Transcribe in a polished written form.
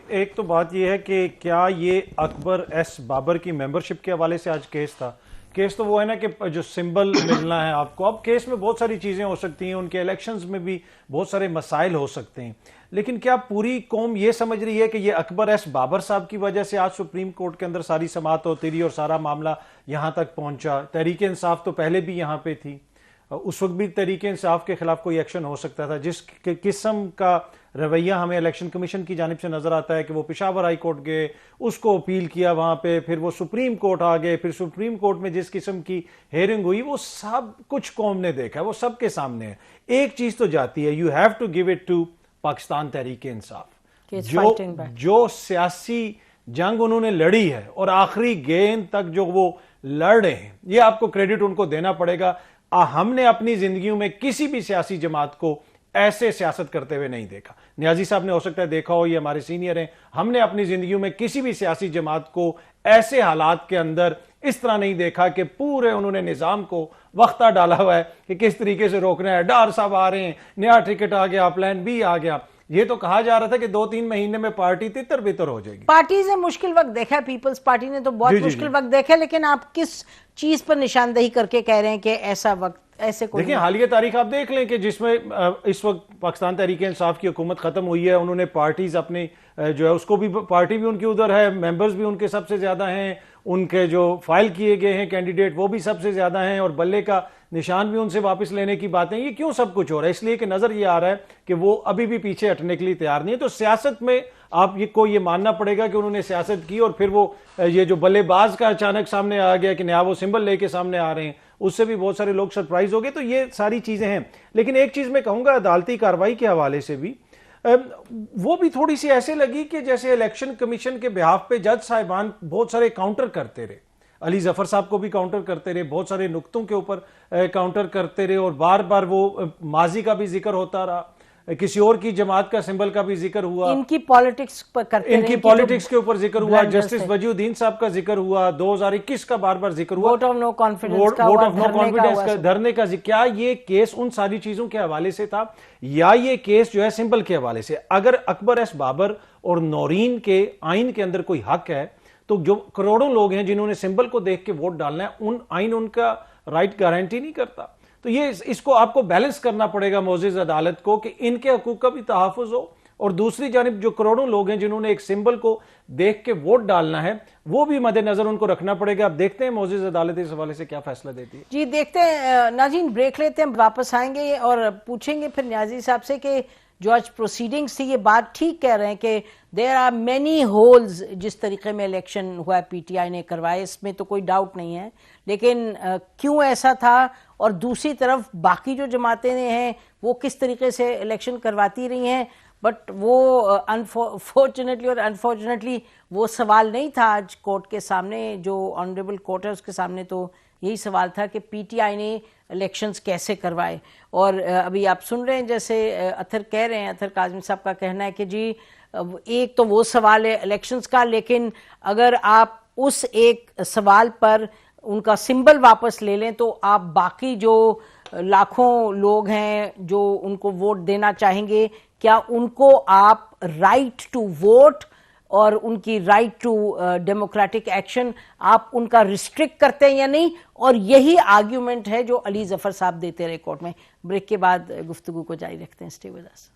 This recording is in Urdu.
ایک تو بات یہ ہے کہ کیا یہ اکبر ایس بابر کی ممبرشپ کے حوالے سے آج کیس تھا؟ کیس تو وہ ہے نا کہ جو سمبل ملنا ہے آپ کو، اب کیس میں بہت ساری چیزیں ہو سکتی ہیں، ان کے الیکشنز میں بھی بہت سارے مسائل ہو سکتے ہیں، لیکن کیا پوری قوم یہ سمجھ رہی ہے کہ یہ اکبر ایس بابر صاحب کی وجہ سے آج سپریم کورٹ کے اندر ساری سماعت ہوتی رہی اور سارا معاملہ یہاں تک پہنچا؟ تحریک انصاف تو پہلے بھی یہاں پہ تھی، اس وقت بھی تحریک انصاف کے خلاف کوئی ایکشن ہو سکتا تھا۔ جس قسم کا رویہ ہمیں الیکشن کمیشن کی جانب سے نظر آتا ہے کہ وہ پشاور ہائی کورٹ گئے، اس کو اپیل کیا وہاں پہ، پھر وہ سپریم کورٹ آ گئے، پھر سپریم کورٹ میں جس قسم کی ہیئرنگ ہوئی وہ سب کچھ قوم نے دیکھا، وہ سب کے سامنے ہے۔ ایک چیز تو جاتی ہے، you have to give it to Pakistan Tehreek Insaf, جو سیاسی جنگ انہوں نے لڑی ہے اور آخری گیند تک جو وہ لڑ رہے ہیں، یہ آپ کو کریڈٹ ان کو دینا پڑے گا۔ ہم نے اپنی زندگیوں میں کسی بھی سیاسی جماعت کو ایسے سیاست کرتے ہوئے نہیں دیکھا۔ نیازی صاحب نے ہو سکتا ہے دیکھا ہو، یہ ہمارے سینئر ہیں، ہم نے اپنی زندگیوں میں کسی بھی سیاسی جماعت کو ایسے حالات کے اندر اس طرح نہیں دیکھا کہ پورے انہوں نے نظام کو وقتہ ڈالا ہوا ہے کہ کس طریقے سے روکنا ہے۔ ڈار صاحب آ رہے ہیں، نیا ٹکٹ آ گیا، پلان بی آ گیا۔ یہ تو کہا جا رہا تھا کہ 2-3 مہینے میں پارٹی تتر بتر ہو جائے گی۔ پارٹیز نے مشکل وقت دیکھا، پیپلز پارٹی نے تو بہت مشکل وقت دیکھا، لیکن آپ کس چیز پر نشاندہی کر کے کہہ رہے ہیں کہ ایسا وقت ایسے کوئی؟ دیکھیں حالیہ تاریخ آپ دیکھ لیں کہ جس میں اس وقت پاکستان تحریک انصاف کی حکومت ختم ہوئی ہے، انہوں نے پارٹیز اپنی جو ہے اس کو بھی، پارٹی بھی ان کی ادھر ہے، ممبرز بھی ان کے سب سے زیادہ ہیں، ان کے جو فائل کیے گئے ہیں کینڈیڈیٹ وہ بھی سب سے زیادہ ہیں، اور بلے کا نشان بھی ان سے واپس لینے کی باتیں۔ یہ کیوں سب کچھ ہو رہا ہے؟ اس لیے کہ نظر یہ آ رہا ہے کہ وہ ابھی بھی پیچھے ہٹنے کے لیے تیار نہیں ہے۔ تو سیاست میں آپ کو یہ ماننا پڑے گا کہ انہوں نے سیاست کی، اور پھر وہ یہ جو بلے باز کا اچانک سامنے آ گیا کہ نیا وہ سمبل لے کے سامنے آ رہے ہیں، اس سے بھی بہت سارے لوگ سرپرائز ہو گئے۔ تو یہ ساری چیزیں ہیں، لیکن ایک چیز میں کہوں گا عدالتی کارروائی کے حوالے سے بھی وہ بھی تھوڑی سی ایسے لگی کہ جیسے الیکشن کمیشن کے بہاف پہ جج صاحبان بہت سارے کاؤنٹر کرتے رہے، علی ظفر صاحب کو بھی کاؤنٹر کرتے رہے، بہت سارے نقطوں کے اوپر کاؤنٹر کرتے رہے، اور بار بار وہ ماضی کا بھی ذکر ہوتا رہا، کسی اور کی جماعت کا سمبل کا بھی ذکر ہوا، ان کی پالیٹکس پر کرتے رہے، ان کی پالیٹکس کے اوپر ذکر ہوا، جسٹس وجی الدین صاحب کا ذکر ہوا، 2021 کا بار بار ذکر ہوا، ووٹ آف نو کانفیڈنس کا، دھرنے کا ذکر۔ کیا یہ کیس ان ساری چیزوں کے حوالے سے تھا، یا یہ کیس جو ہے سمبل کے حوالے سے؟ اگر اکبر ایس بابر اور نورین کے آئین کے اندر کوئی حق ہے، تو جو کروڑوں لوگ ہیں جنہوں نے سمبل کو دیکھ کے ووٹ ڈالنا ہے، آئین ان کا رائٹ گارنٹی نہیں کرتا۔ تو یہ اس کو آپ کو بیلنس کرنا پڑے گا معزز عدالت کو کہ ان کے حقوق کا بھی تحفظ ہو، اور دوسری جانب جو کروڑوں لوگ ہیں جنہوں نے ایک سمبل کو دیکھ کے ووٹ ڈالنا ہے وہ بھی مد نظر ان کو رکھنا پڑے گا۔ اب دیکھتے ہیں معزز عدالت اس حوالے سے کیا فیصلہ دیتی ہے۔ جی دیکھتے ہیں، ناظرین بریک لیتے ہیں، واپس آئیں گے اور پوچھیں گے پھر نیازی صاحب سے کہ جو آج پروسیڈنگز تھی، یہ بات ٹھیک کہہ رہے ہیں کہ دیر آر مینی ہولز جس طریقے میں الیکشن ہوا ہے پی ٹی آئی نے کروائے، اس میں تو کوئی ڈاؤٹ نہیں ہے، لیکن کیوں ایسا تھا، اور دوسری طرف باقی جو جماعتیں ہیں وہ کس طریقے سے الیکشن کرواتی رہی ہیں، بٹ وہ فارچونیٹلی اور انفارچونیٹلی وہ سوال نہیں تھا آج کورٹ کے سامنے، جو آنریبل کورٹ ہے اس کے سامنے تو یہی سوال تھا کہ پی ٹی آئی نے الیکشنز کیسے کروائے۔ اور ابھی آپ سن رہے ہیں جیسے اطہر کہہ رہے ہیں، اطہر کاظمی صاحب کا کہنا ہے کہ جی ایک تو وہ سوال ہے الیکشنز کا، لیکن اگر آپ اس ایک سوال پر ان کا سمبل واپس لے لیں تو آپ باقی جو لاکھوں لوگ ہیں جو ان کو ووٹ دینا چاہیں گے، کیا ان کو آپ رائٹ ٹو ووٹ اور ان کی رائٹ ٹو ڈیموکریٹک ایکشن آپ ان کا ریسٹرکٹ کرتے ہیں یا نہیں؟ اور یہی آرگیومنٹ ہے جو علی ظفر صاحب دیتے رہے کورٹ میں۔ بریک کے بعد گفتگو کو جاری رکھتے ہیں، اسٹے ود اس۔